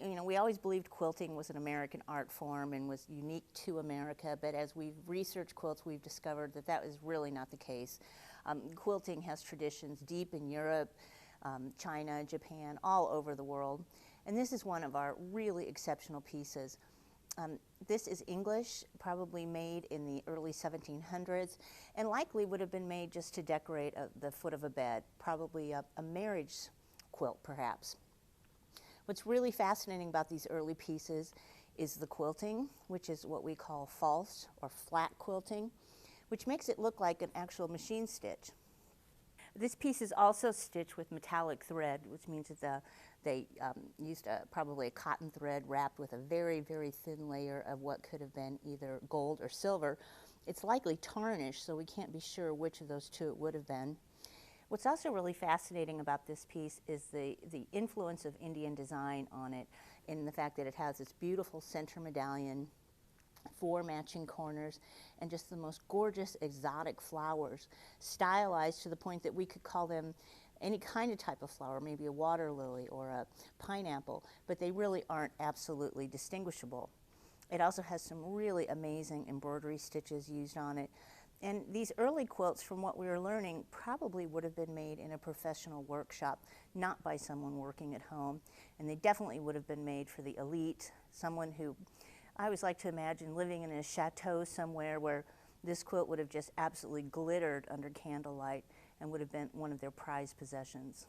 you know, we always believed quilting was an American art form and was unique to America, but as we've researched quilts, we've discovered that that is really not the case. Quilting has traditions deep in Europe, China, Japan, all over the world, and this is one of our really exceptional pieces. This is English, probably made in the early 1700s, and likely would have been made just to decorate the foot of a bed, probably a marriage quilt, perhaps. What's really fascinating about these early pieces is the quilting, which is what we call false or flat quilting, which makes it look like an actual machine stitch. This piece is also stitched with metallic thread, which means that they used probably a cotton thread wrapped with a very, very thin layer of what could have been either gold or silver. It's likely tarnished, so we can't be sure which of those two it would have been. What's also really fascinating about this piece is the influence of Indian design on it, in the fact that it has this beautiful center medallion, 4 matching corners, and just the most gorgeous exotic flowers, stylized to the point that we could call them any kind of type of flower, maybe a water lily or a pineapple, but they really aren't absolutely distinguishable. It also has some really amazing embroidery stitches used on it. And these early quilts, from what we were learning, probably would have been made in a professional workshop, not by someone working at home. And they definitely would have been made for the elite, someone who, I always like to imagine living in a chateau somewhere where this quilt would have just absolutely glittered under candlelight and would have been one of their prized possessions.